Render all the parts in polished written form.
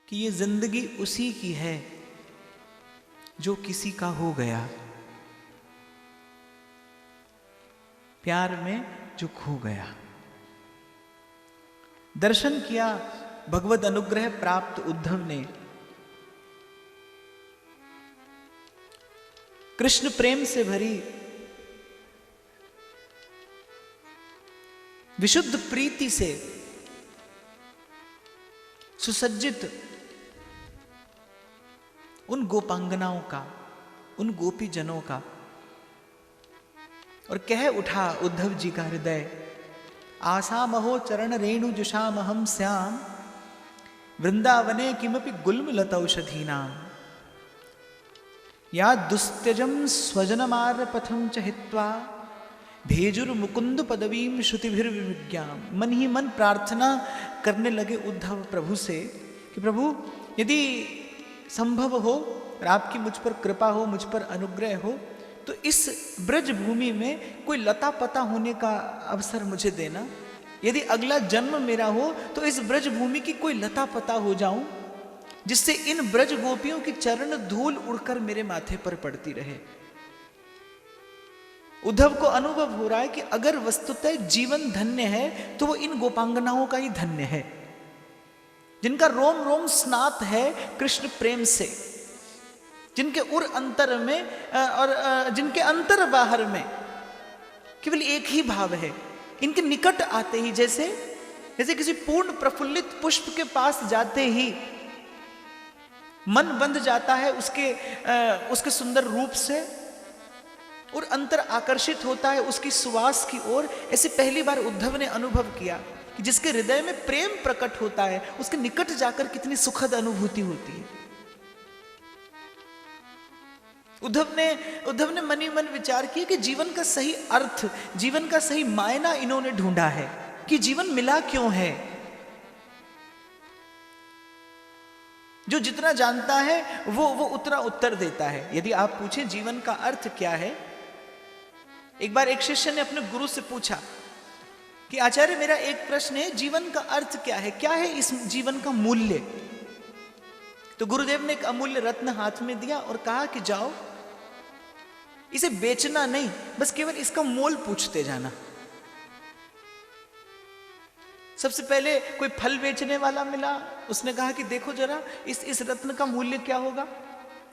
कि ये जिंदगी उसी की है जो किसी का हो गया, प्यार में जो खो गया। दर्शन किया भगवत अनुग्रह प्राप्त उद्धव ने। कृष्ण प्रेम से भरी विशुद्ध प्रीति से सुसज्जित उन गोपांगनाओं का, उन गोपी जनों का, और कह उठा उद्धव जी का हृदय, आसामहो चरण रेणु जुषामहम श्याम वृंदावने किमपि गुल्मलतौषधीनाम या दुस्त्यजम स्वजनमार पथम च हित्वा भेजुर मुकुंद पदवीम श्रुतिभिर्विज्ञाम। मन ही मन प्रार्थना करने लगे उद्धव प्रभु से कि प्रभु यदि संभव हो और आपकी मुझ पर कृपा हो, मुझ पर अनुग्रह हो, तो इस ब्रज भूमि में कोई लता पता होने का अवसर मुझे देना। यदि अगला जन्म मेरा हो तो इस ब्रज भूमि की कोई लता पता हो जाऊं, जिससे इन ब्रज गोपियों की चरण धूल उड़कर मेरे माथे पर पड़ती रहे। उद्धव को अनुभव हो रहा है कि अगर वस्तुतः जीवन धन्य है तो वो इन गोपांगनाओं का ही धन्य है, जिनका रोम रोम स्नात है कृष्ण प्रेम से, जिनके उर अंतर में और जिनके अंतर बाहर में केवल एक ही भाव है। इनके निकट आते ही जैसे किसी पूर्ण प्रफुल्लित पुष्प के पास जाते ही मन बंध जाता है उसके सुंदर रूप से, और अंतर आकर्षित होता है उसकी सुवास की ओर। ऐसे पहली बार उद्धव ने अनुभव किया कि जिसके हृदय में प्रेम प्रकट होता है उसके निकट जाकर कितनी सुखद अनुभूति होती है। उद्धव ने मन ही मन विचार किया कि जीवन का सही अर्थ, जीवन का सही मायना इन्होंने ढूंढा है कि जीवन मिला क्यों है। जो जितना जानता है वो उतना उत्तर देता है। यदि आप पूछें जीवन का अर्थ क्या है, एक बार एक शिष्य ने अपने गुरु से पूछा कि आचार्य मेरा एक प्रश्न है, जीवन का अर्थ क्या है, क्या है इस जीवन का मूल्य। तो गुरुदेव ने एक अमूल्य रत्न हाथ में दिया और कहा कि जाओ, इसे बेचना नहीं, बस केवल इसका मोल पूछते जाना। सबसे पहले कोई फल बेचने वाला मिला, उसने कहा कि देखो जरा इस रत्न का मूल्य क्या होगा।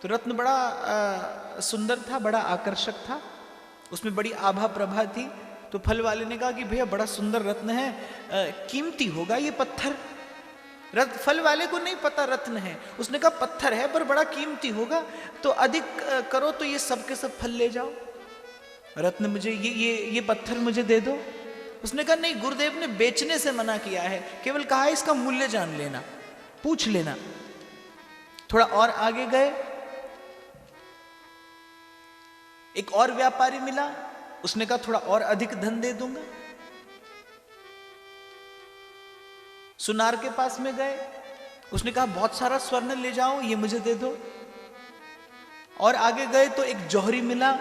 तो रत्न बड़ा सुंदर था, बड़ा आकर्षक था, उसमें बड़ी आभा प्रभा थी। तो फल वाले ने कहा कि भैया बड़ा सुंदर रत्न है, कीमती होगा ये पत्थर। फल वाले को नहीं पता रत्न है, उसने कहा पत्थर है पर बड़ा कीमती होगा, तो अधिक करो तो ये सब के सब फल ले जाओ, रत्न मुझे ये पत्थर मुझे दे दो। उसने कहा नहीं, गुरुदेव ने बेचने से मना किया है, केवल कहा है इसका मूल्य जान लेना, पूछ लेना। थोड़ा और आगे गए, एक और व्यापारी मिला, उसने कहा थोड़ा और अधिक धन दे दूंगा। सुनार के पास में गए, उसने कहा बहुत सारा स्वर्ण ले जाओ, ये मुझे दे दो। और आगे गए तो एक जौहरी मिला,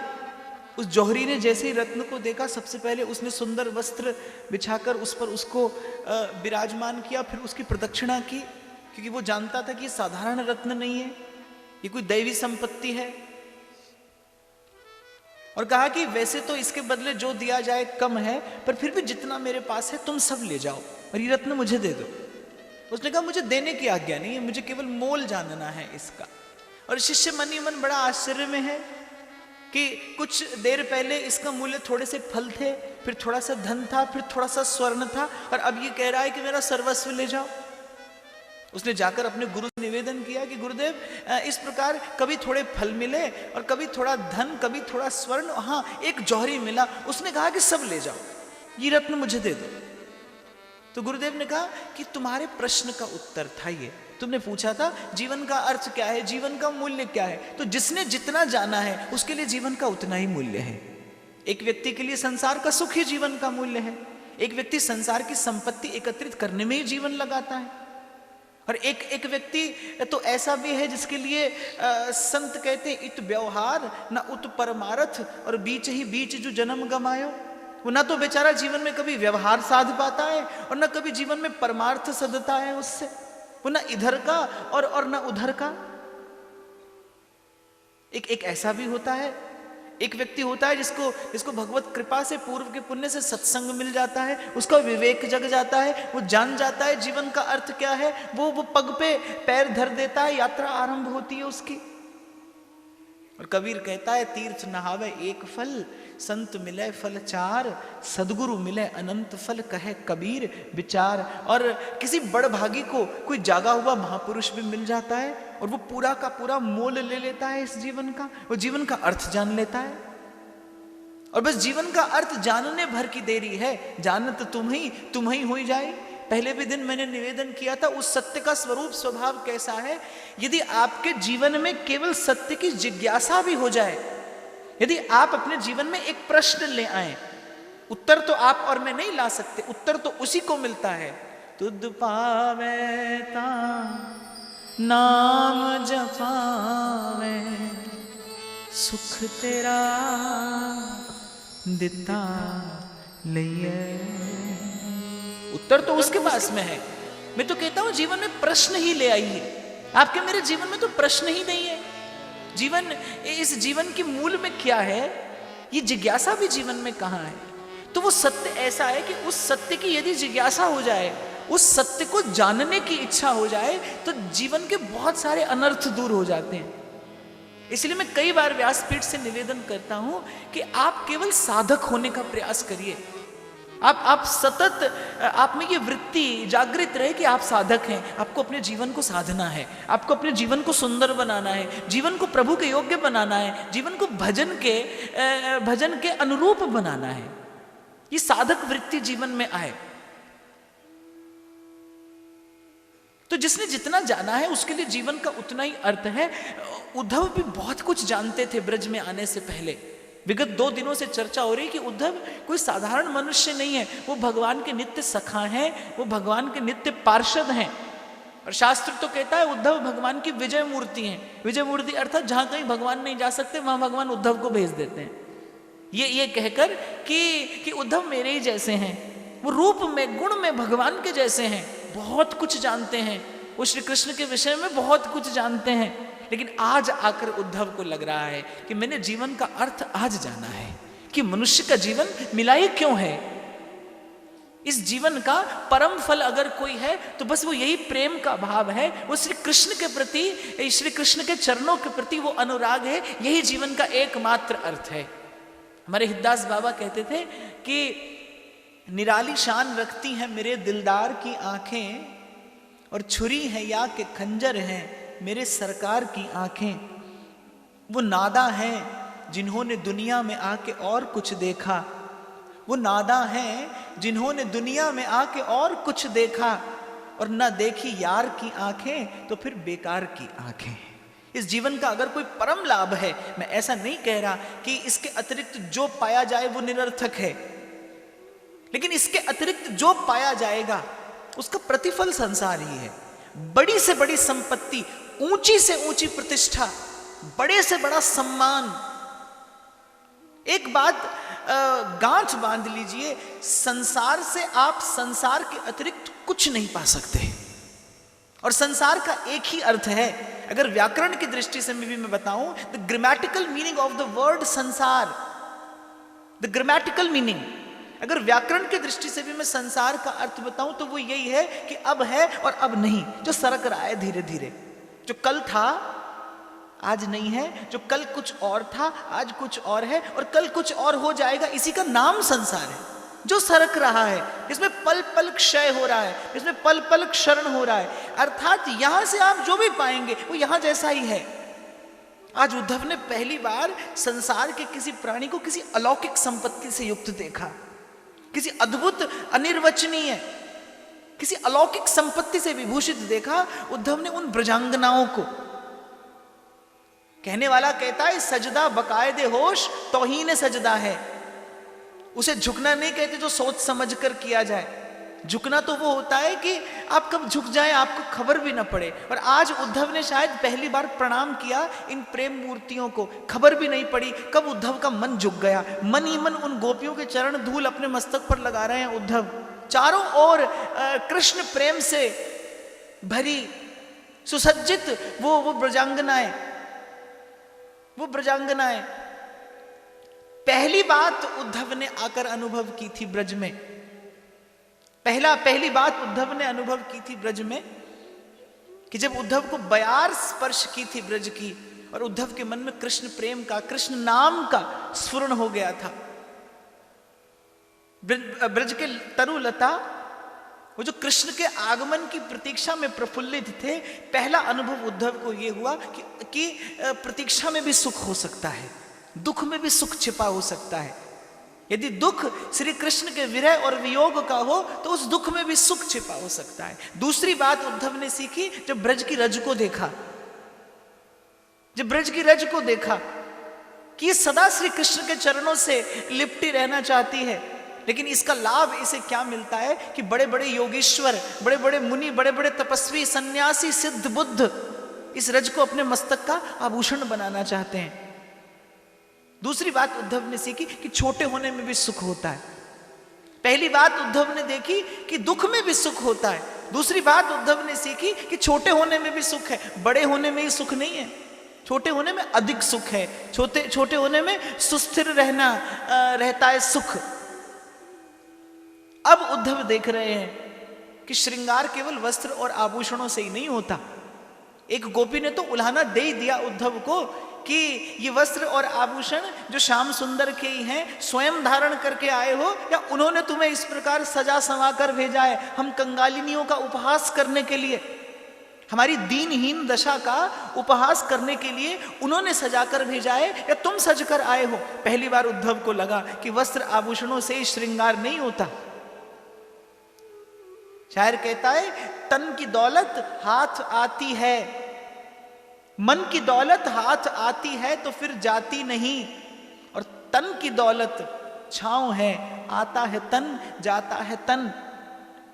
उस जौहरी ने जैसे ही रत्न को देखा, सबसे पहले उसने सुंदर वस्त्र बिछाकर उस पर उसको विराजमान किया, फिर उसकी प्रदक्षिणा की, क्योंकि वो जानता था कि ये साधारण रत्न नहीं है, ये कोई दैवी संपत्ति है। और कहा कि वैसे तो इसके बदले जो दिया जाए कम है, पर फिर भी जितना मेरे पास है तुम सब ले जाओ और ये रत्न मुझे दे दो। उसने कहा मुझे देने की आज्ञा नहीं है, मुझे केवल मोल जानना है इसका। और शिष्य मन ही मन बड़ा आश्चर्य में है कि कुछ देर पहले इसका मूल्य थोड़े से फल थे, फिर थोड़ा सा धन था, फिर थोड़ा सा स्वर्ण था, और अब ये कह रहा है कि मेरा सर्वस्व ले जाओ। उसने जाकर अपने गुरु से निवेदन किया कि गुरुदेव इस प्रकार कभी थोड़े फल मिले और कभी थोड़ा धन, कभी थोड़ा स्वर्ण, हाँ एक जौहरी मिला, उसने कहा कि सब ले जाओ, ये रत्न मुझे दे दो। तो गुरुदेव ने कहा कि तुम्हारे प्रश्न का उत्तर था ये, तुमने पूछा था जीवन का अर्थ क्या है, जीवन का मूल्य क्या है, तो जिसने जितना जाना है उसके लिए जीवन का उतना ही मूल्य है। एक व्यक्ति के लिए संसार का सुख ही जीवन का मूल्य है, एक व्यक्ति संसार की संपत्ति एकत्रित करने में ही जीवन लगाता है, और एक व्यक्ति तो ऐसा भी है जिसके लिए संत कहते हैं इत व्यवहार न उत परमारथ, और बीच ही बीच जो जन्म गमायो। वो ना तो बेचारा जीवन में कभी व्यवहार साध पाता है और ना कभी जीवन में परमार्थ सधता है उससे। वो ना इधर का और ना उधर का। एक ऐसा भी होता है, एक व्यक्ति होता है जिसको भगवत कृपा से, पूर्व के पुण्य से सत्संग मिल जाता है, उसका विवेक जग जाता है, वो जान जाता है जीवन का अर्थ क्या है, वो पग पे पैर धर देता है, यात्रा आरंभ होती है उसकी। और कबीर कहता है, तीर्थ नहावे एक फल, संत मिले फल चार, सदगुरु मिले अनंत फल, कहे कबीर विचार। और किसी बड़भागी को कोई जागा हुआ महापुरुष भी मिल जाता है और वो पूरा का पूरा मोल ले लेता है इस जीवन का, वो जीवन का अर्थ जान लेता है। और बस जीवन का अर्थ जानने भर की देरी है, जानत तुम ही हो जाए। पहले भी दिन मैंने निवेदन किया था, उस सत्य का स्वरूप स्वभाव कैसा है। यदि आपके जीवन में केवल सत्य की जिज्ञासा भी हो जाए, यदि आप अपने जीवन में एक प्रश्न ले आए, उत्तर तो आप और मैं नहीं ला सकते, उत्तर तो उसी को मिलता है। तुद पावे ता नाम जपावे, सुख तेरा दिता लिए। उत्तर तो उसके पास में है। मैं तो कहता हूं जीवन में प्रश्न ही ले आइए। आपके मेरे जीवन में तो प्रश्न ही नहीं है। जीवन, इस जीवन के मूल में क्या है, ये जिज्ञासा भी जीवन में कहां है। तो वो सत्य ऐसा है कि उस सत्य की यदि जिज्ञासा हो जाए, उस सत्य को जानने की इच्छा हो जाए, तो जीवन के बहुत सारे अनर्थ दूर हो जाते हैं। इसलिए मैं कई बार व्यासपीठ से निवेदन करता हूं कि आप केवल साधक होने का प्रयास करिए। आप सतत, आप में ये वृत्ति जागृत रहे कि आप साधक हैं। आपको अपने जीवन को साधना है, आपको अपने जीवन को सुंदर बनाना है, जीवन को प्रभु के योग्य बनाना है, जीवन को भजन के अनुरूप बनाना है। ये साधक वृत्ति जीवन में आए। तो जिसने जितना जाना है उसके लिए जीवन का उतना ही अर्थ है। उद्धव भी बहुत कुछ जानते थे ब्रज में आने से पहले। विगत 2 दिनों से चर्चा हो रही कि उद्धव कोई साधारण मनुष्य नहीं है, वो भगवान के नित्य सखा हैं, वो भगवान के नित्य पार्षद हैं। और शास्त्र तो कहता है उद्धव भगवान की विजय मूर्ति हैं। विजय मूर्ति अर्थात जहां कहीं भगवान नहीं जा सकते वहां भगवान उद्धव को भेज देते हैं, ये कहकर कि उद्धव मेरे ही जैसे हैं। वो रूप में, गुण में भगवान के जैसे हैं, बहुत कुछ जानते हैं, वो श्री कृष्ण के विषय में बहुत कुछ जानते हैं। लेकिन आज आकर उद्धव को लग रहा है कि मैंने जीवन का अर्थ आज जाना है कि मनुष्य का जीवन मिला ही क्यों है। इस जीवन का परम फल अगर कोई है तो बस वो यही प्रेम का भाव है, वो श्री कृष्ण के प्रति, श्री कृष्ण के चरणों के प्रति वो अनुराग है। यही जीवन का एकमात्र अर्थ है। हमारे हिद्दास बाबा कहते थे कि निराली शान रखती हैं मेरे दिलदार की आंखें, और छुरी है या के खंजर हैं मेरे सरकार की आंखें। वो नादा हैं जिन्होंने दुनिया में आके और कुछ देखा, वो नादा हैं जिन्होंने दुनिया में आके और कुछ देखा, और ना देखी यार की आंखें तो फिर बेकार की आंखें। इस जीवन का अगर कोई परम लाभ है, मैं ऐसा नहीं कह रहा कि इसके अतिरिक्त जो पाया जाए वो निरर्थक है, लेकिन इसके अतिरिक्त जो पाया जाएगा उसका प्रतिफल संसार ही है। बड़ी से बड़ी संपत्ति, ऊंची से ऊंची प्रतिष्ठा, बड़े से बड़ा सम्मान। एक बात गांठ बांध लीजिए, संसार से आप संसार के अतिरिक्त कुछ नहीं पा सकते। और संसार का एक ही अर्थ है। अगर व्याकरण की दृष्टि से मैं बताऊं, the grammatical meaning of the word संसार, द ग्रामेटिकल मीनिंग, अगर व्याकरण की दृष्टि से भी मैं संसार का अर्थ बताऊं तो वो यही है कि अब है और अब नहीं, जो सरक रहा है धीरे धीरे। जो कल था आज नहीं है, जो कल कुछ और था आज कुछ और है, और कल कुछ और हो जाएगा। इसी का नाम संसार है, जो सरक रहा है, इसमें पल पल क्षय हो रहा है, इसमें पल पल क्षरण हो रहा है। अर्थात यहां से आप जो भी पाएंगे वो यहां जैसा ही है। आज उद्धव ने पहली बार संसार के किसी प्राणी को किसी अलौकिक संपत्ति से युक्त देखा, किसी अद्भुत, अनिर्वचनीय, किसी अलौकिक संपत्ति से विभूषित देखा उद्धव ने उन ब्रजांगनाओं को। कहने वाला कहता है सजदा बकायदे होश तौहीन सजदा है। उसे झुकना नहीं कहते जो सोच समझ कर किया जाए। झुकना तो वो होता है कि आप कब झुक जाएं आपको खबर भी ना पड़े। और आज उद्धव ने शायद पहली बार प्रणाम किया इन प्रेम मूर्तियों को, खबर भी नहीं पड़ी कब उद्धव का मन झुक गया। मन ही मन उन गोपियों के चरण धूल अपने मस्तक पर लगा रहे हैं उद्धव। चारों ओर कृष्ण प्रेम से भरी सुसज्जित वो ब्रजांगनाएं, वो ब्रजांगनाएं। पहली बात उद्धव ने आकर अनुभव की थी ब्रज में, पहली बात उद्धव ने अनुभव की थी ब्रज में कि जब उद्धव को बयार स्पर्श की थी ब्रज की, और उद्धव के मन में कृष्ण प्रेम का, कृष्ण नाम का स्फुरण हो गया था। ब्रज के तरुलता वो जो कृष्ण के आगमन की प्रतीक्षा में प्रफुल्लित थे, पहला अनुभव उद्धव को यह हुआ कि प्रतीक्षा में भी सुख हो सकता है, दुख में भी सुख छिपा हो सकता है। यदि दुख श्री कृष्ण के विरह और वियोग का हो तो उस दुख में भी सुख छिपा हो सकता है। दूसरी बात उद्धव ने सीखी जब ब्रज की रज को देखा, जब ब्रज की रज को देखा कि ये सदा श्री कृष्ण के चरणों से लिपटी रहना चाहती है, लेकिन इसका लाभ इसे क्या मिलता है कि बड़े बड़े योगीश्वर, बड़े बड़े मुनि, बड़े बड़े तपस्वी, सन्यासी, सिद्ध, बुद्ध इस रज को अपने मस्तक का आभूषण बनाना चाहते हैं। दूसरी बात उद्धव ने सीखी कि छोटे होने में भी सुख होता है। पहली बात उद्धव ने देखी कि दुख में भी सुख होता है। दूसरी बात उद्धव ने सीखी कि छोटे होने में भी सुख है, बड़े होने में ही सुख नहीं है। छोटे होने में अधिक सुख है, छोटे होने में सुस्थिर रहता है सुख। अब उद्धव देख रहे हैं कि श्रृंगार केवल वस्त्र और आभूषणों से ही नहीं होता। एक गोपी ने तो उल्हाना दे ही दिया उद्धव को कि ये वस्त्र और आभूषण जो श्याम सुंदर के ही हैं, स्वयं धारण करके आए हो या उन्होंने तुम्हें इस प्रकार सजा संवा कर भेजा है हम कंगालिनियों का उपहास करने के लिए, हमारी दीनहीन दशा का उपहास करने के लिए उन्होंने सजा कर भेजा है या तुम सज कर आए हो। पहली बार उद्धव को लगा कि वस्त्र आभूषणों से ही श्रृंगार नहीं होता। शायर कहता है तन की दौलत हाथ आती है, मन की दौलत हाथ आती है तो फिर जाती नहीं, और तन की दौलत छांव है, आता है तन जाता है तन।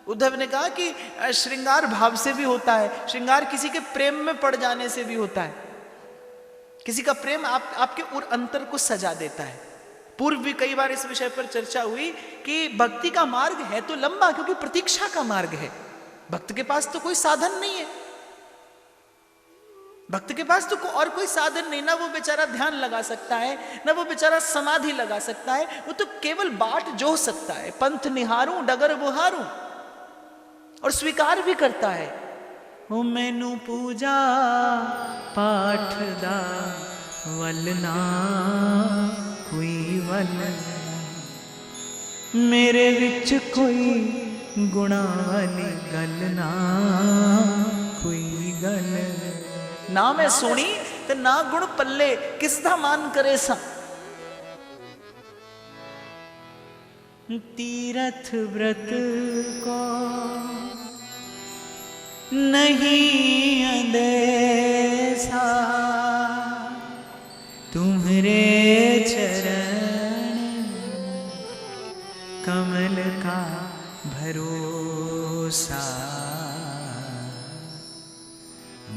उद्धव ने कहा कि श्रृंगार भाव से भी होता है, श्रृंगार किसी के प्रेम में पड़ जाने से भी होता है। किसी का प्रेम आपके उर अंतर को सजा देता है। पूर्व भी कई बार इस विषय पर चर्चा हुई कि भक्ति का मार्ग है तो लंबा, क्योंकि प्रतीक्षा का मार्ग है। भक्त के पास तो कोई साधन नहीं है, भक्त के पास तो और कोई साधन नहीं, ना वो बेचारा ध्यान लगा सकता है, ना वो बेचारा समाधि लगा सकता है, वो तो केवल बाट जोह सकता है। पंथ निहारूं डगर बुहारूं, और स्वीकार भी करता है ओ मैनू पूजा पाठ दा वलना कोई वल, मेरे विच कोई गुणा वाली गल ना कोई गल, ना मैं सोनी ते ना गुण पल्ले किसदा मान करे सा। तीरथ व्रत को नहीं अंदेसा, तुम्हारे चरण कमल का भरोसा,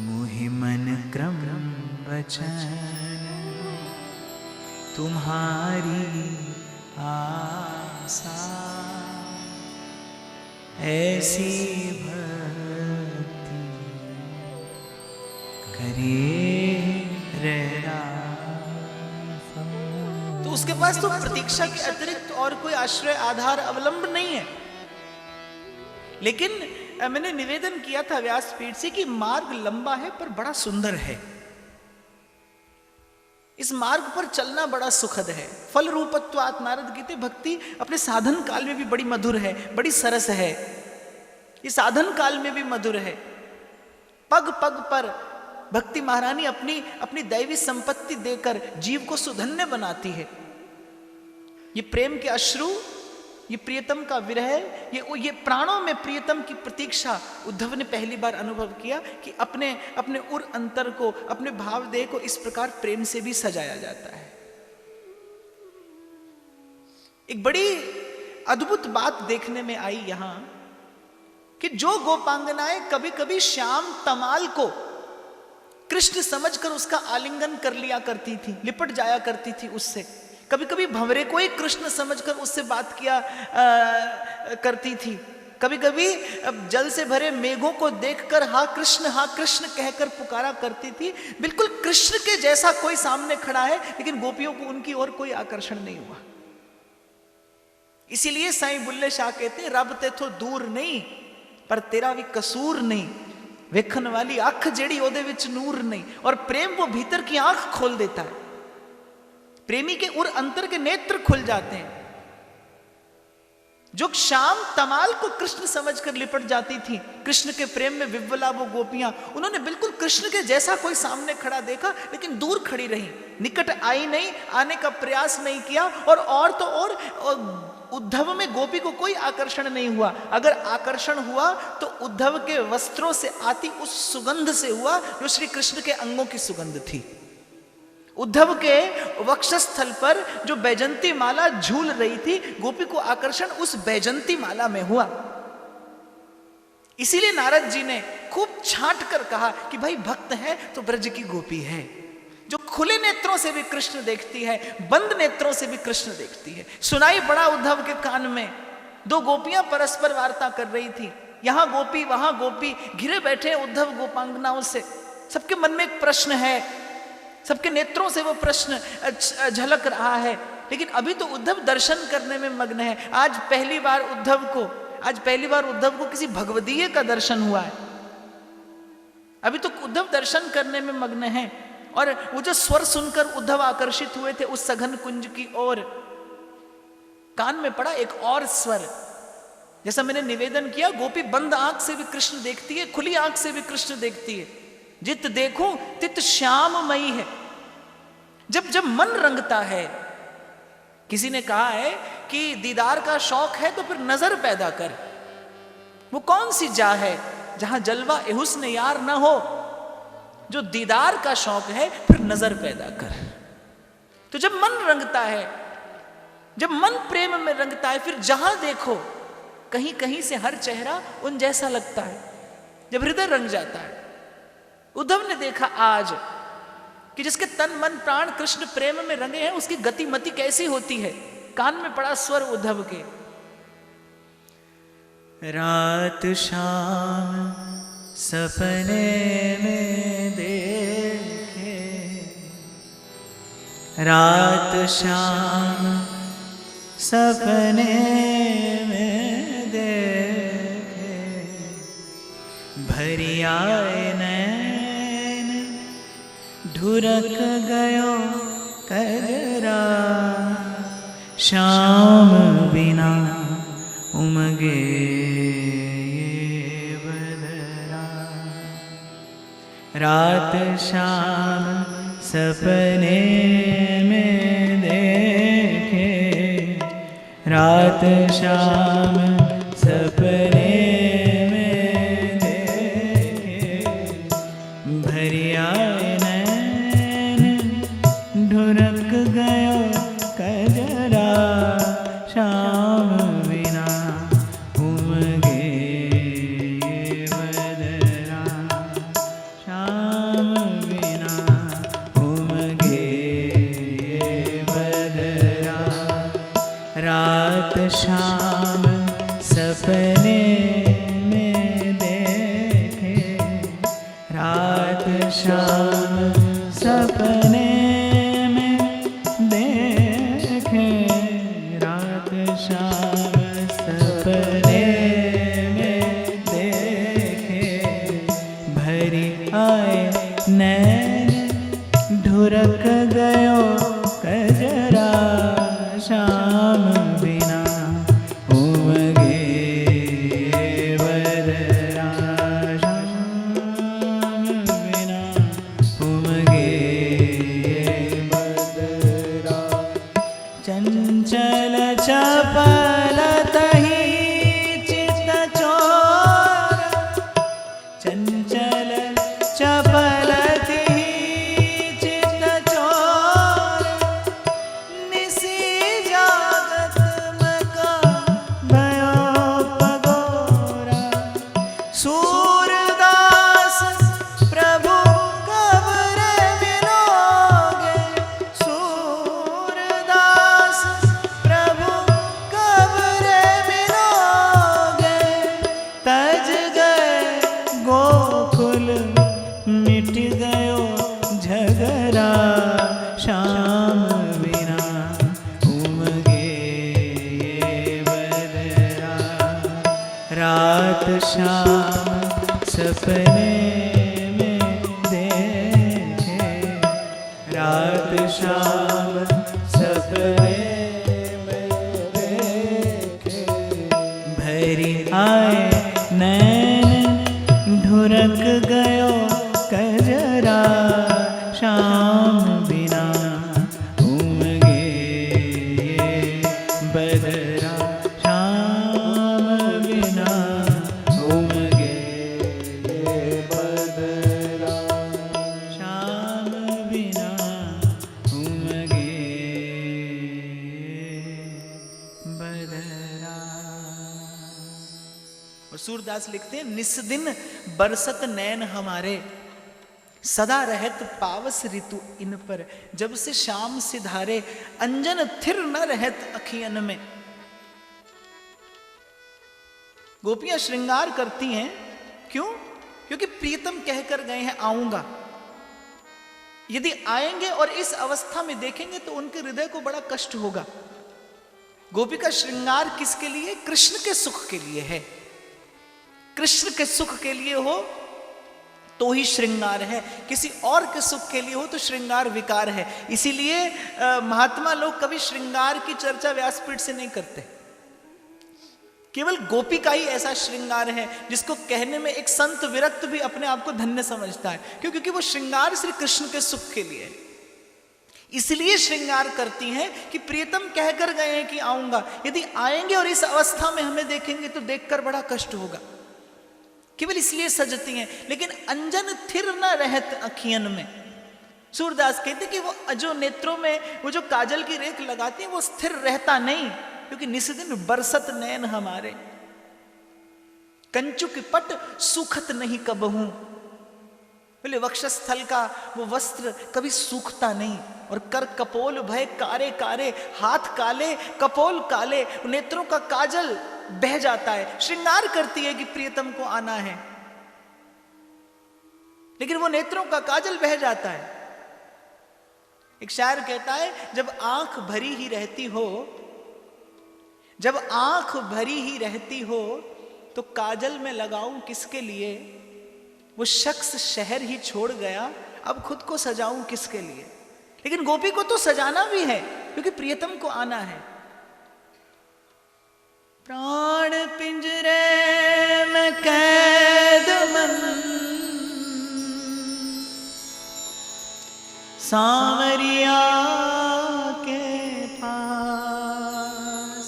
मोहि मन क्रम वचन तुम्हारी आशा, ऐसी भक्ति करे रहना। तो उसके पास तो प्रतीक्षा के अतिरिक्त और कोई आश्रय आधार अवलंब नहीं है। लेकिन मैंने निवेदन किया था व्यासपीठ से कि मार्ग लंबा है पर बड़ा सुंदर है। इस मार्ग पर चलना बड़ा सुखद है। फल रूपत्वात् नारद कहते भक्ति अपने साधन काल में भी बड़ी मधुर है, बड़ी सरस है। ये साधन काल में भी मधुर है। पग पग पर भक्ति महारानी अपनी दैवी संपत्ति देकर जीव को सुधन्य बनाती है। ये प्रेम के अश्रु, ये प्रियतम का विरह, ये प्राणों में प्रियतम की प्रतीक्षा उद्धव ने पहली बार अनुभव किया कि अपने उर अंतर को, अपने भावदेह को इस प्रकार प्रेम से भी सजाया जाता है। एक बड़ी अद्भुत बात देखने में आई यहां कि जो गोपांगनाएं कभी कभी श्याम तमाल को कृष्ण समझकर उसका आलिंगन कर लिया करती थी, लिपट जाया करती थी उससे, कभी कभी भंवरे को ही कृष्ण समझकर उससे बात किया करती थी, कभी कभी अब जल से भरे मेघों को देखकर हा कृष्ण कहकर पुकारा करती थी। बिल्कुल कृष्ण के जैसा कोई सामने खड़ा है, लेकिन गोपियों को उनकी ओर कोई आकर्षण नहीं हुआ। इसीलिए साईं बुल्ले शाह कहते हैं, रब ते तो दूर नहीं पर तेरा भी कसूर नहीं, वेखन वाली अख जेड़ी ओदे विच नूर नहीं। और प्रेम वो भीतर की आंख खोल देता है, प्रेमी के उर अंतर के नेत्र खुल जाते हैं। जो श्याम तमाल को कृष्ण समझकर लिपट जाती थी, कृष्ण के प्रेम में विह्वला वो गोपियां, उन्होंने बिल्कुल कृष्ण के जैसा कोई सामने खड़ा देखा, लेकिन दूर खड़ी रही, निकट आई नहीं, आने का प्रयास नहीं किया। और तो और उद्धव में गोपी को कोई आकर्षण नहीं हुआ। अगर आकर्षण हुआ तो उद्धव के वस्त्रों से आती उस सुगंध से हुआ जो श्री कृष्ण के अंगों की सुगंध थी। उद्धव के वक्षस्थल पर जो बैजंती माला झूल रही थी, गोपी को आकर्षण उस बैजंती माला में हुआ। इसीलिए नारद जी ने खूब छांट कर कहा कि भाई भक्त है तो ब्रज की गोपी है, जो खुले नेत्रों से भी कृष्ण देखती है, बंद नेत्रों से भी कृष्ण देखती है। सुनाई पड़ा उद्धव के कान में, दो गोपियां परस्पर वार्ता कर रही थी, यहां गोपी वहां गोपी, घिरे बैठे उद्धव गोपांगनाओं से। सबके मन में एक प्रश्न है, सबके नेत्रों से वो प्रश्न झलक रहा है, लेकिन अभी तो उद्धव दर्शन करने में मग्न है। आज पहली बार उद्धव को किसी भगवदीय का दर्शन हुआ है। अभी तो उद्धव दर्शन करने में मग्न है, और वो जो स्वर सुनकर उद्धव आकर्षित हुए थे उस सघन कुंज की ओर, कान में पड़ा एक और स्वर। जैसा मैंने निवेदन किया, गोपी बंद आंख से भी कृष्ण देखती है, खुली आंख से भी कृष्ण देखती है। जित देखूं तित श्याममयी है। जब मन रंगता है, किसी ने कहा है कि दीदार का शौक है तो फिर नजर पैदा कर। वो कौन सी जा है जहां जलवा ए हुस्न यार ना हो। जो दीदार का शौक है फिर नजर पैदा कर। तो जब मन रंगता है, जब मन प्रेम में रंगता है, फिर जहां देखो कहीं कहीं से हर चेहरा उन जैसा लगता है, जब हृदय रंग जाता है। उद्धव ने देखा आज कि जिसके तन मन प्राण कृष्ण प्रेम में रंगे हैं, उसकी गतिमति कैसी होती है। कान में पड़ा स्वर उद्धव के, रात शाम सपने में देखे, रात शाम सपने में देखे, भरी आए नैन ढुरक गयो कजरा, श्याम बिना उमगे बदरा। रात शाम सपने में देखे, रात शाम सपने में देखे, भरी आए नैन ढुरक गयो कजरा, श्याम बिना उमगे बदरा, श्याम बिना उमगे बदरा। रात शाम सपने में देखे, रात शाम सपने में देखे, रात शाम सपने में देखे, भरी आए नैन ढुरक गयो कजरा, श्याम बिना उमगे बदरा, श्याम बिना उमगे बदरा। चंचल चपल तहि चित चोर, चंचल चपल तहि चित चोर, बदरा श्याम बिना उमगे ये बदरा। रात शाम सपने में देखे, रात शाम सपने में देखे। भरी आए नैन ढुरक गयो कजरा, श्याम बिना उमगे ये बदरा। श्याम बिना उमगे ये बदरा, श्याम बिना उमगे बदरा। और सूरदास लिखते हैं, निस दिन बरसत नैन हमारे, सदा रहत पावस ऋतु इन पर। जब से शाम सिधारे, अंजन थिर न रहत अखियन में। गोपियां श्रृंगार करती हैं, क्यों? क्योंकि प्रीतम कहकर गए हैं आऊंगा। यदि आएंगे और इस अवस्था में देखेंगे तो उनके हृदय को बड़ा कष्ट होगा। गोपी का श्रृंगार किसके लिए? कृष्ण के सुख के लिए है। कृष्ण के सुख के लिए हो तो ही श्रृंगार है, किसी और के सुख के लिए हो तो श्रृंगार विकार है। इसीलिए महात्मा लोग कभी श्रृंगार की चर्चा व्यासपीठ से नहीं करते। केवल गोपी का ही ऐसा श्रृंगार है जिसको कहने में एक संत विरक्त भी अपने आप को धन्य समझता है। क्यों? क्योंकि वो श्रृंगार श्री कृष्ण के सुख के लिए, इसलिए श्रृंगार करती हैं कि प्रियतम कहकर गए हैं कि आऊंगा। यदि आएंगे और इस अवस्था में हमें देखेंगे तो देखकर बड़ा कष्ट होगा, केवल इसलिए सजती हैं। लेकिन अंजन थिर न रहत अखियन में। सूरदास कहते कि वो जो नेत्रों में वो जो काजल की रेख लगाती हैं वो स्थिर रहता नहीं, क्योंकि निस्दिन बरसत नैन हमारे। कंचुक पट सूखत नहीं कबहू, बोले वक्षस्थल का वो वस्त्र कभी सूखता नहीं। और कर कपोल भय कारे कारे, हाथ काले कपोल काले, नेत्रों का काजल बह जाता है। श्रृंगार करती है कि प्रियतम को आना है, लेकिन वो नेत्रों का काजल बह जाता है। एक शायर कहता है, जब आंख भरी ही रहती हो, जब आंख भरी ही रहती हो तो काजल में लगाऊं किसके लिए? वो शख्स शहर ही छोड़ गया, अब खुद को सजाऊं किसके लिए? लेकिन गोपी को तो सजाना भी है, क्योंकि प्रियतम को आना है। प्राण पिंजरे में कैद मन, सांवरिया के पास।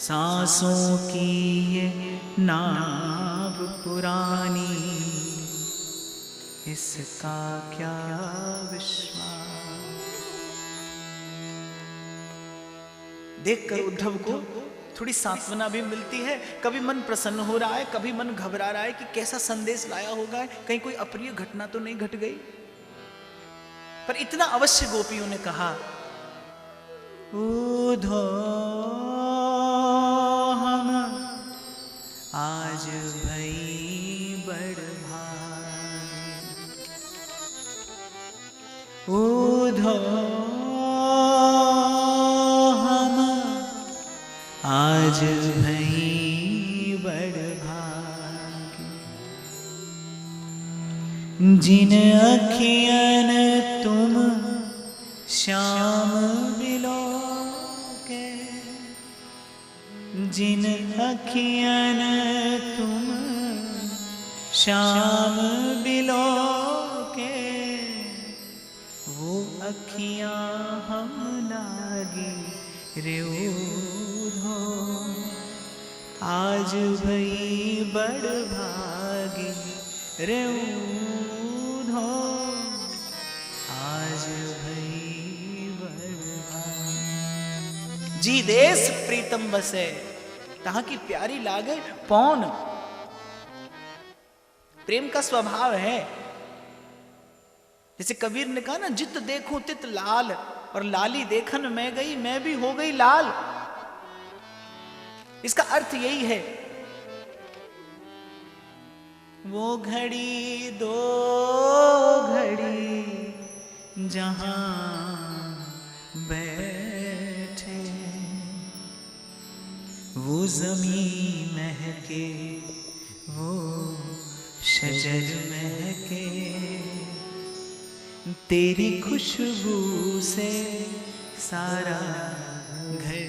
सांसों की ये नाव पुरानी, इसका क्या विश्वास। देखकर उद्धव को थोड़ी सांत्वना भी मिलती है। कभी मन प्रसन्न हो रहा है, कभी मन घबरा रहा है कि कैसा संदेश लाया होगा, कहीं कोई अप्रिय घटना तो नहीं घट गई। पर इतना अवश्य गोपियों ने कहा, उधो हम आज भई बड़ भाई, उधो हम आज भई बड़ भागी। जिन अखियन तुम श्याम बिलो के, जिन अखियन तुम श्याम बिलो के, वो अखियां हम लागी रे उधो आज भई बड़ भागी रे उधो आज भई बड़ भागी। जी देश प्रीतम बसे, तहां की प्यारी लागे पौन। प्रेम का स्वभाव है, जैसे कबीर ने कहा ना, जित देखूं तित लाल, और लाली देखन मैं गई मैं भी हो गई लाल। इसका अर्थ यही है, वो घड़ी दो घड़ी जहाँ बैठे, वो ज़मीं महके, वो शजर महके, तेरी खुशबू से सारा घर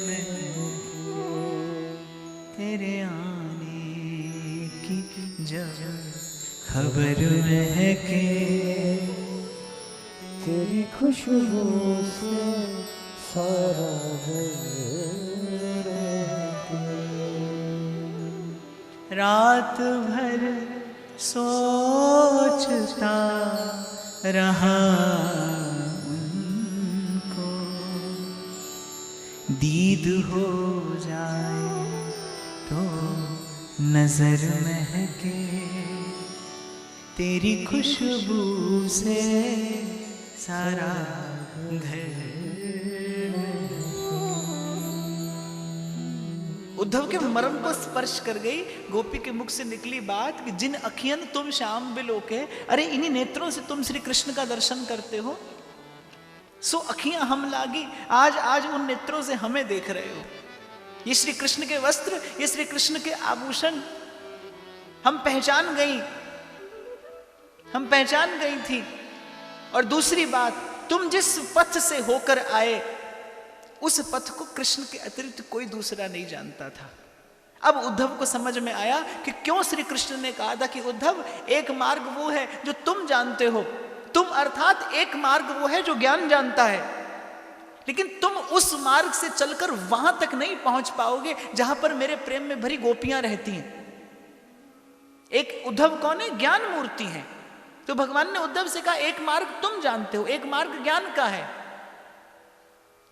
महके, तेरे आने की जब खबर महके, तेरी खुशबू से सारा घर महके। रात भर सोचता रहा उनको, दीद हो जाए तो नजर महके, तेरी खुशबू से सारा घर। उद्धव के मर्म को स्पर्श कर गई गोपी के मुख से निकली बात कि जिन अखियन तुम श्याम बिलोके, अरे इन्हीं नेत्रों से तुम श्री कृष्ण का दर्शन करते हो, सो अखियां हम लागी, आज आज उन नेत्रों से हमें देख रहे हो। ये श्री कृष्ण के वस्त्र, ये श्री कृष्ण के आभूषण हम पहचान गई थी। और दूसरी बात, तुम जिस पथ से होकर आए उस पथ को कृष्ण के अतिरिक्त कोई दूसरा नहीं जानता था। अब उद्धव को समझ में आया कि क्यों श्री कृष्ण ने कहा था कि उद्धव एक मार्ग वो है जो तुम जानते हो, तुम अर्थात एक मार्ग वो है जो ज्ञान जानता है, लेकिन तुम उस मार्ग से चलकर वहां तक नहीं पहुंच पाओगे जहां पर मेरे प्रेम में भरी गोपियां रहती हैं। एक उद्धव कौन है? ज्ञान मूर्ति है। तो भगवान ने उद्धव से कहा एक मार्ग तुम जानते हो, एक मार्ग ज्ञान का है,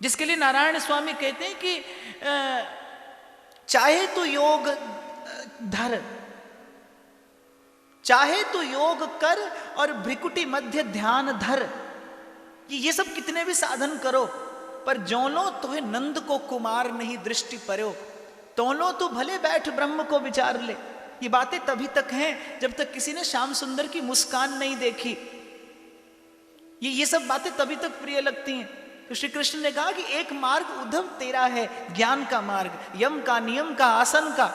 जिसके लिए नारायण स्वामी कहते हैं कि चाहे तो योग धर, चाहे तो योग कर और भ्रिकुटी मध्य ध्यान धर, कि ये सब कितने भी साधन करो पर जौनो तुम्हें नंद को कुमार नहीं दृष्टि पर्यो, तोनो तो भले बैठ ब्रह्म को विचार ले। ये बातें तभी तक हैं जब तक किसी ने श्याम सुंदर की मुस्कान नहीं देखी। ये सब बातें तभी तक प्रिय लगती हैं। तो श्री कृष्ण ने कहा कि एक मार्ग उद्धव तेरा है, ज्ञान का मार्ग, यम का, नियम का, आसन का,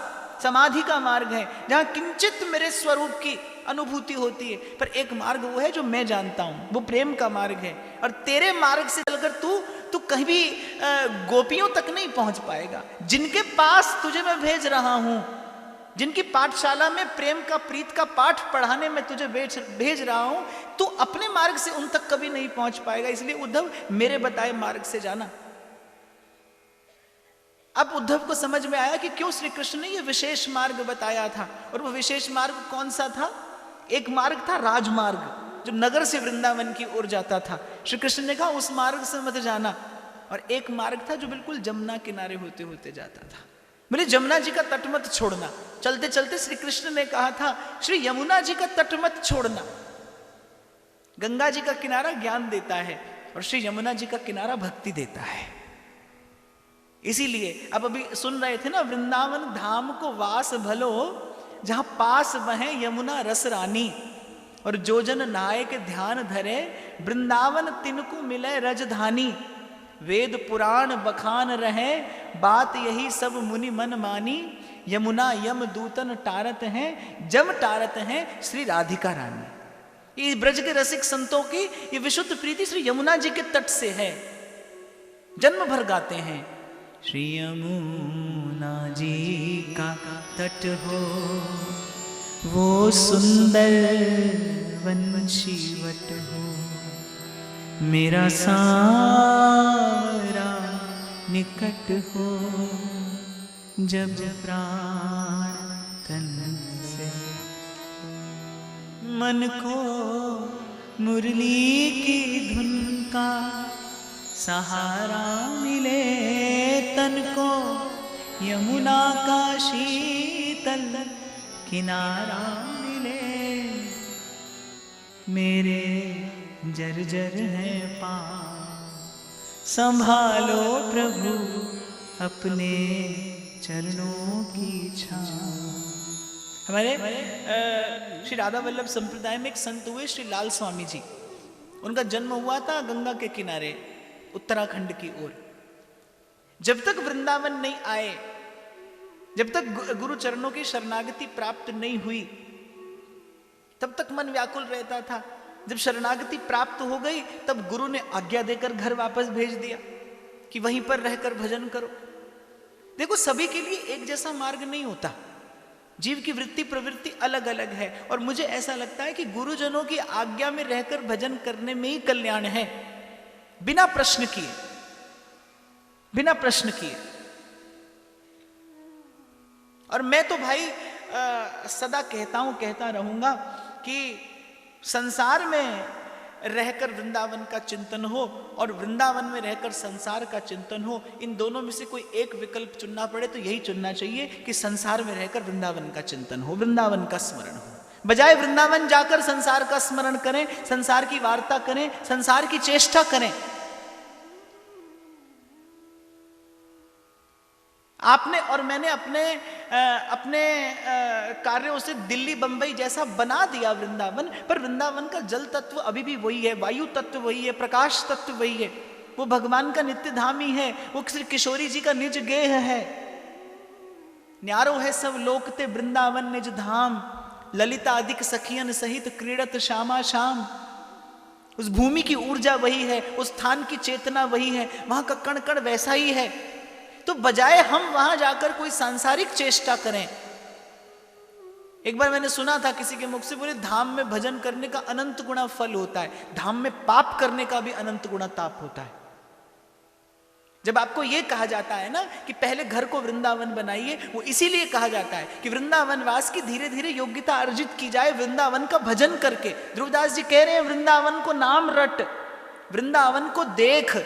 समाधि का मार्ग है, जहां किंचित मेरे स्वरूप की अनुभूति होती है। पर एक मार्ग वो है जो मैं जानता हूं, वो प्रेम का मार्ग है। और तेरे मार्ग से चलकर तू कहीं भी गोपियों तक नहीं पहुंच पाएगा। जिनके पास तुझे मैं भेज रहा हूं, जिनकी पाठशाला में प्रेम का, प्रीत का पाठ पढ़ाने में तुझे भेज रहा हूं, तू अपने मार्ग से उन तक कभी नहीं पहुंच पाएगा। इसलिए उद्धव मेरे बताए मार्ग से जाना। अब उद्धव को समझ में आया कि क्यों श्री कृष्ण ने यह विशेष मार्ग बताया था। और वो विशेष मार्ग कौन सा था? एक मार्ग था राजमार्ग, जो नगर से वृंदावन की ओर जाता था। श्री कृष्ण ने कहा उस मार्ग से मत जाना। और एक मार्ग था जो बिल्कुल जमुना किनारे होते होते जाता था। बोले जमुना जी का तट मत छोड़ना। चलते चलते श्री कृष्ण ने कहा था श्री यमुना जी का तट मत छोड़ना। गंगा जी का किनारा ज्ञान देता है और श्री यमुना जी का किनारा भक्ति देता है। इसीलिए अब अभी सुन रहे थे ना, वृंदावन धाम को वास भलो, जहां पास बहे यमुना रस रानी, और जो जन नहाए के ध्यान धरे, वृंदावन तिनको मिले रजधानी। वेद पुराण बखान रहे, बात यही सब मुनि मन मानी। यमुना यम दूतन टारत हैं, जम टारत हैं श्री राधिका रानी। ये ब्रज के रसिक संतों की ये विशुद्ध प्रीति श्री यमुना जी के तट से है। जन्म भर गाते हैं श्री यमुना जी का तट हो, वो सुंदर वंशीवट हो, मेरा सारा निकट हो, जब प्राण तन से मन को मुरली की धुन का सहारा मिले, तन को यमुना का शीतल किनारा मिले। मेरे जर्जर है पाँव, संभालो प्रभु अपने चरणों की छाँव। हमारे श्री राधा वल्लभ संप्रदाय में एक संत हुए श्री लाल स्वामी जी। उनका जन्म हुआ था गंगा के किनारे उत्तराखंड की ओर। जब तक वृंदावन नहीं आए, जब तक गुरु चरणों की शरणागति प्राप्त नहीं हुई, तब तक मन व्याकुल रहता था। जब शरणागति प्राप्त हो गई तब गुरु ने आज्ञा देकर घर वापस भेज दिया कि वहीं पर रहकर भजन करो। देखो, सभी के लिए एक जैसा मार्ग नहीं होता, जीव की वृत्ति प्रवृत्ति अलग अलग है। और मुझे ऐसा लगता है कि गुरुजनों की आज्ञा में रहकर भजन करने में ही कल्याण है, बिना प्रश्न किए, बिना प्रश्न किए। और मैं तो भाई सदा कहता हूं, कहता रहूंगा कि संसार में रहकर वृंदावन का चिंतन हो और वृंदावन में रहकर संसार का चिंतन हो, इन दोनों में से कोई एक विकल्प चुनना पड़े तो यही चुनना चाहिए कि संसार में रहकर वृंदावन का चिंतन हो, वृंदावन का स्मरण हो। बजाय वृंदावन जाकर संसार का स्मरण करें, संसार की वार्ता करें, संसार की चेष्टा करें। आपने और मैंने अपने कार्यों से दिल्ली बंबई जैसा बना दिया वृंदावन, पर वृंदावन का जल तत्व अभी भी वही है, वायु तत्व वही है, प्रकाश तत्व वही है। वो भगवान का नित्य धाम ही है, वो श्री किशोरी जी का निज गेह है। न्यारो है सब लोकते वृंदावन निज धाम, ललिता अधिक सखियन सहित क्रीड़त श्यामा शाम। उस भूमि की ऊर्जा वही है, उस स्थान की चेतना वही है, वहां का कण कण वैसा ही है। तो बजाय हम वहां जाकर कोई सांसारिक चेष्टा करें, एक बार मैंने सुना था किसी के मुख से, बोले धाम में भजन करने का अनंत गुना फल होता है, धाम में पाप करने का भी अनंत गुना ताप होता है। जब आपको यह कहा जाता है ना कि पहले घर को वृंदावन बनाइए, वो इसीलिए कहा जाता है कि वृंदावन वास की धीरे धीरे योग्यता अर्जित की जाए वृंदावन का भजन करके। ध्रुवदास जी कह रहे हैं, वृंदावन को नाम रट, वृंदावन को देख,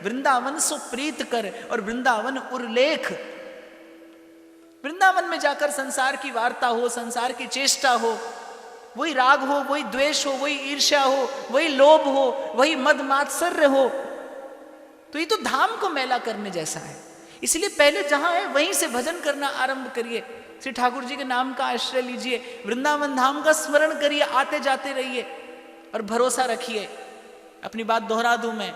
वृंदावन सो प्रीत कर और वृंदावन उर्लेख। वृंदावन में जाकर संसार की वार्ता हो, संसार की चेष्टा हो, वही राग हो, वही द्वेष हो, वही ईर्ष्या हो, वही लोभ हो, वही मद मात्सर्य हो, तो ये तो धाम को मैला करने जैसा है। इसलिए पहले जहां है वहीं से भजन करना आरंभ करिए, श्री ठाकुर जी के नाम का आश्रय लीजिए, वृंदावन धाम का स्मरण करिए, आते जाते रहिए और भरोसा रखिए। अपनी बात दोहरा दूं मैं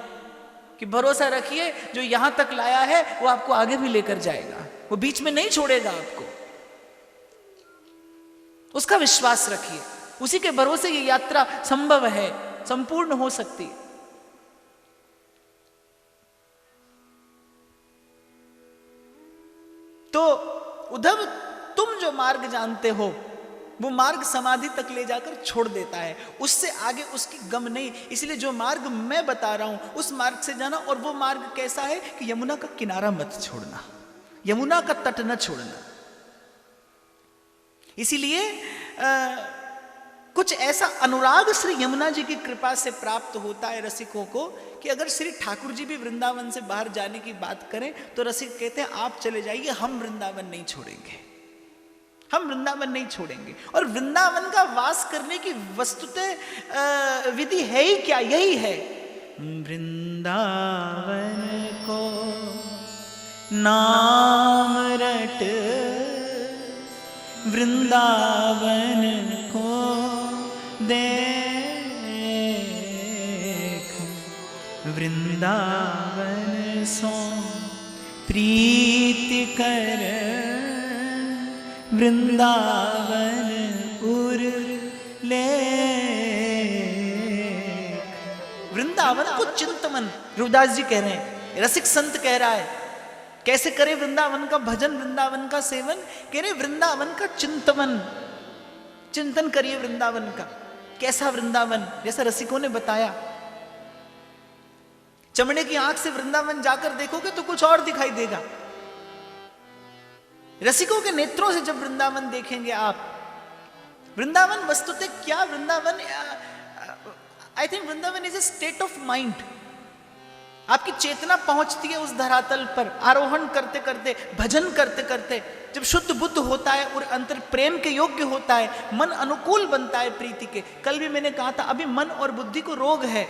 कि भरोसा रखिए, जो यहां तक लाया है वो आपको आगे भी लेकर जाएगा, वो बीच में नहीं छोड़ेगा आपको। उसका विश्वास रखिए, उसी के भरोसे ये यात्रा संभव है, संपूर्ण हो सकती है। तो उद्धव, तुम जो मार्ग जानते हो वो मार्ग समाधि तक ले जाकर छोड़ देता है, उससे आगे उसकी गम नहीं। इसलिए जो मार्ग मैं बता रहा हूं उस मार्ग से जाना। और वो मार्ग कैसा है कि यमुना का किनारा मत छोड़ना, यमुना का तट न छोड़ना। इसीलिए कुछ ऐसा अनुराग श्री यमुना जी की कृपा से प्राप्त होता है रसिकों को कि अगर श्री ठाकुर जी भी वृंदावन से बाहर जाने की बात करें तो रसिक कहते हैं आप चले जाइए, हम वृंदावन नहीं छोड़ेंगे, हम वृंदावन नहीं छोड़ेंगे। और वृंदावन का वास करने की वस्तुतः विधि है ही क्या, यही है, वृंदावन को नाम रट, वृंदावन को देख, वृंदावन सो प्रीति कर, वृंदावन उर्लेख। वृंदावन को चिंतमन, ध्रुवदास जी कह रहे हैं, रसिक संत कह रहा है। कैसे करे वृंदावन का भजन, वृंदावन का सेवन? कह रहे वृंदावन का चिंतन, चिंतन करिए वृंदावन का। कैसा वृंदावन? जैसा रसिकों ने बताया, चमड़े की आंख से वृंदावन जाकर देखोगे तो कुछ और दिखाई देगा। रसिकों के नेत्रों से जब वृंदावन देखेंगे आप, वृंदावन वस्तुतः क्या, Vrindavan I think Vrindavan is a state of mind. आपकी चेतना पहुंचती है उस धरातल पर, आरोहण करते करते, भजन करते करते, जब शुद्ध बुद्ध होता है और अंतर प्रेम के योग्य होता है, मन अनुकूल बनता है प्रीति के। कल भी मैंने कहा था, अभी मन और बुद्धि को रोग है।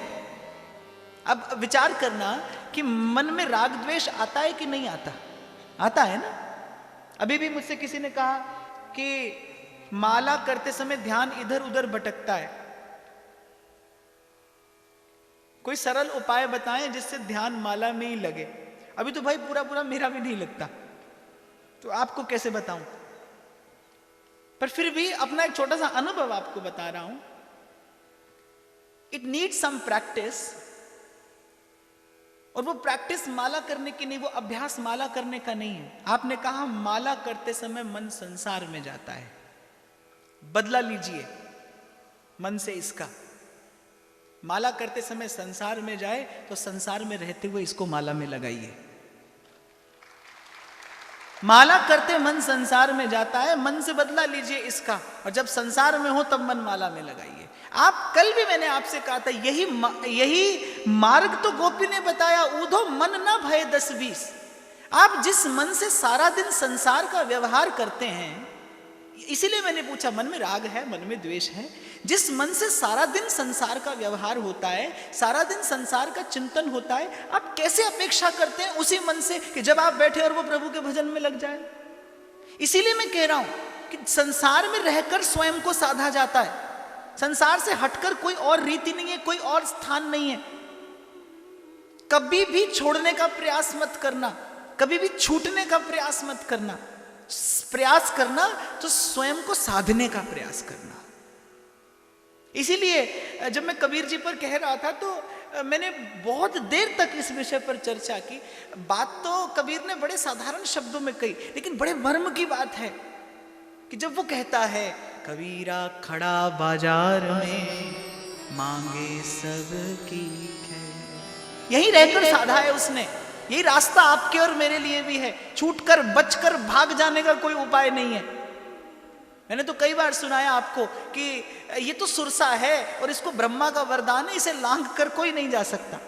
अब विचार करना कि मन में राग द्वेष आता है कि नहीं आता? आता है ना। अभी भी मुझसे किसी ने कहा कि माला करते समय ध्यान इधर उधर भटकता है। कोई सरल उपाय बताएं जिससे ध्यान माला में ही लगे। अभी तो भाई पूरा पूरा मेरा भी नहीं लगता, तो आपको कैसे बताऊं। पर फिर भी अपना एक छोटा सा अनुभव आपको बता रहा हूं। इट नीड्स सम प्रैक्टिस, और वो प्रैक्टिस माला करने की नहीं, वो अभ्यास माला करने का नहीं है। आपने कहा माला करते समय मन संसार में जाता है, बदला लीजिए मन से इसका। माला करते समय संसार में जाए तो संसार में रहते हुए इसको माला में लगाइए। माला करते मन संसार में जाता है, मन से बदला लीजिए इसका, और जब संसार में हो तब मन माला में लगाइए। आप कल भी मैंने आपसे कहा था, यही मार्ग तो गोपी ने बताया, ऊधो मन ना भय 10-20। आप जिस मन से सारा दिन संसार का व्यवहार करते हैं, इसीलिए मैंने पूछा मन में राग है, मन में द्वेष है, जिस मन से सारा दिन संसार का व्यवहार होता है, सारा दिन संसार का चिंतन होता है, आप कैसे अपेक्षा करते हैं उसी मन से कि जब आप बैठे और वो प्रभु के भजन में लग जाए। इसीलिए मैं कह रहा हूं कि संसार में रहकर स्वयं को साधा जाता है। संसार से हटकर कोई और रीति नहीं है, कोई और स्थान नहीं है। कभी भी छोड़ने का प्रयास मत करना, कभी भी छूटने का प्रयास मत करना। प्रयास करना तो स्वयं को साधने का प्रयास करना। इसीलिए जब मैं कबीर जी पर कह रहा था तो मैंने बहुत देर तक इस विषय पर चर्चा की। बात तो कबीर ने बड़े साधारण शब्दों में कही, लेकिन बड़े मर्म की बात है कि जब वो कहता है कबीरा खड़ा बाजार में मांगे सबकी खैर, यही रहकर साधा है उसने। यही रास्ता आपके और मेरे लिए भी है। छूटकर बचकर भाग जाने का कोई उपाय नहीं है। मैंने तो कई बार सुनाया आपको कि ये तो सुरसा है और इसको ब्रह्मा का वरदान है, इसे लांघ कर कोई नहीं जा सकता।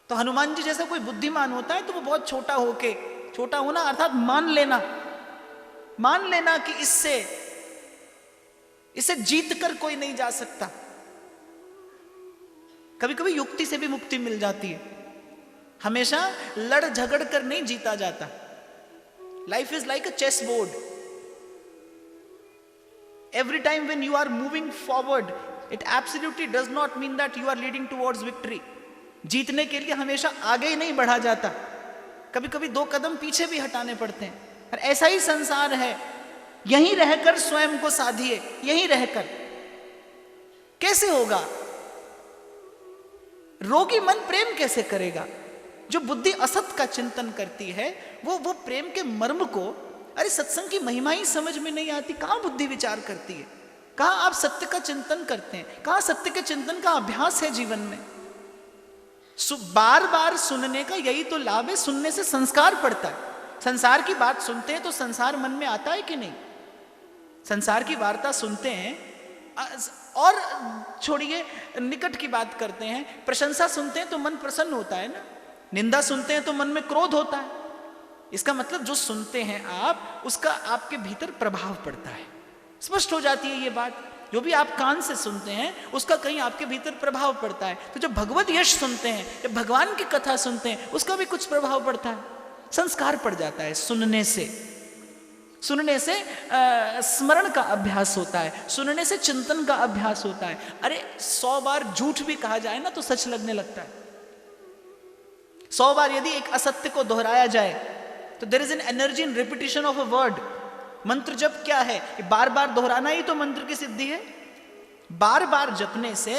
तो हनुमान जी जैसा कोई बुद्धिमान होता है तो वो बहुत छोटा होना अर्थात मान लेना कि इससे जीत कर कोई नहीं जा सकता। कभी कभी युक्ति से भी मुक्ति मिल जाती है, हमेशा लड़ झगड़ कर नहीं जीता जाता। Life is like a chess board. Every time when you are moving forward, it absolutely does not mean that you are leading towards victory. जीतने के लिए हमेशा आगे ही नहीं बढ़ा जाता, कभी कभी 2 कदम पीछे भी हटाने पड़ते हैं। और ऐसा ही संसार है। यहीं रहकर स्वयं को साधिए, यहीं रहकर। कैसे होगा? रोगी मन प्रेम कैसे करेगा? जो बुद्धि असत का चिंतन करती है वो प्रेम के मर्म को, अरे सत्संग की महिमा ही समझ में नहीं आती। कहां बुद्धि विचार करती है? कहां आप सत्य का चिंतन करते हैं? कहां सत्य के चिंतन का अभ्यास है जीवन में? बार बार सुनने का यही तो लाभ है। सुनने से संस्कार पड़ता है। संसार की बात सुनते हैं तो संसार मन में आता है कि नहीं? संसार की वार्ता सुनते हैं, और छोड़िए निकट की बात करते हैं, प्रशंसा सुनते हैं तो मन प्रसन्न होता है ना, निंदा सुनते हैं तो मन में क्रोध होता है। इसका मतलब जो सुनते हैं आप, उसका आपके भीतर प्रभाव पड़ता है। स्पष्ट हो जाती है ये बात। जो भी आप कान से सुनते हैं उसका कहीं आपके भीतर प्रभाव पड़ता है। तो जब भगवत यश सुनते हैं, जब भगवान की कथा सुनते हैं, उसका भी कुछ प्रभाव पड़ता है, संस्कार पड़ जाता है। सुनने से स्मरण का अभ्यास होता है, सुनने से चिंतन का अभ्यास होता है। अरे 100 बार झूठ भी कहा जाए ना तो सच लगने लगता है। 100 बार यदि एक असत्य को दोहराया जाए तो there is an energy in repetition of a word. मंत्र जप क्या है? कि बार बार दोहराना ही तो मंत्र की सिद्धि है। बार बार जपने से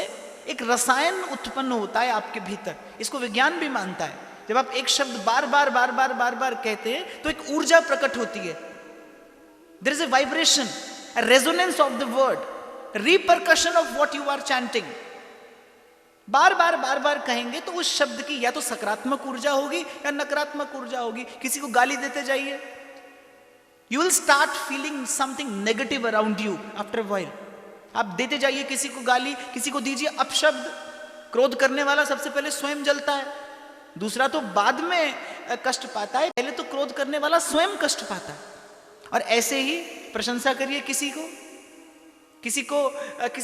एक रसायन उत्पन्न होता है आपके भीतर। इसको विज्ञान भी मानता है। जब आप एक शब्द बार बार कहते हैं तो एक ऊर्जा प्रकट होती है। There is a vibration, a resonance of the word, repercussion of what you are chanting. बार बार कहेंगे तो उस शब्द की या तो सकारात्मक ऊर्जा होगी या नकारात्मक ऊर्जा होगी। किसी को गाली देते जाइए, you will start feeling something negative around you after a while. आप देते जाइए किसी को गाली, किसी को दीजिए अपशब्द। क्रोध करने वाला सबसे पहले स्वयं जलता है, दूसरा तो बाद में कष्ट पाता है, पहले तो क्रोध करने वाला स्वयं कष्ट पाता है। और ऐसे ही प्रशंसा करिए किसी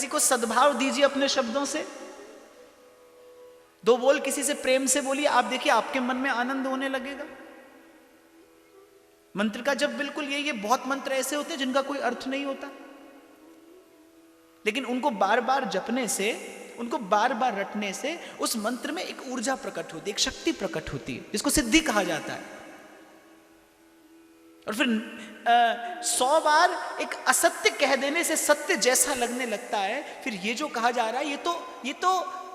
को सद्भाव दीजिए अपने शब्दों से। 2 बोल किसी से प्रेम से बोलिए, आप देखिए आपके मन में आनंद होने लगेगा। मंत्र का जब बिल्कुल ये बहुत मंत्र ऐसे होते हैं जिनका कोई अर्थ नहीं होता, लेकिन उनको बार बार जपने से उनको बार बार रटने से उस मंत्र में एक ऊर्जा प्रकट होती है, एक शक्ति प्रकट होती है, जिसको सिद्धि कहा जाता है। और फिर 100 बार एक असत्य कह देने से सत्य जैसा लगने लगता है। फिर ये जो कहा जा रहा है, ये तो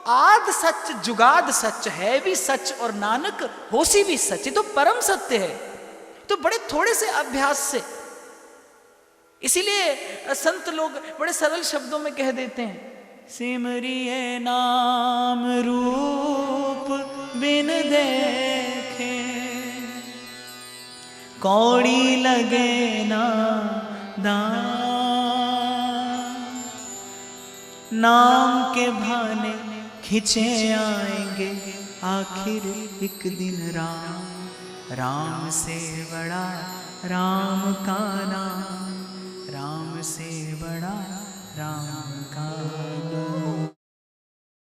आद सच जुगाद सच है भी सच और नानक होसी भी सच, ये तो परम सत्य है। तो बड़े थोड़े से अभ्यास से, इसीलिए संत लोग बड़े सरल शब्दों में कह देते हैं, सिमरिए नाम रूप बिन देखे कौड़ी लगे ना दान, नाम के भाने खिंचे आएंगे आखिर एक दिन राम, राम से बड़ा राम का नाम, राम से बड़ा राम का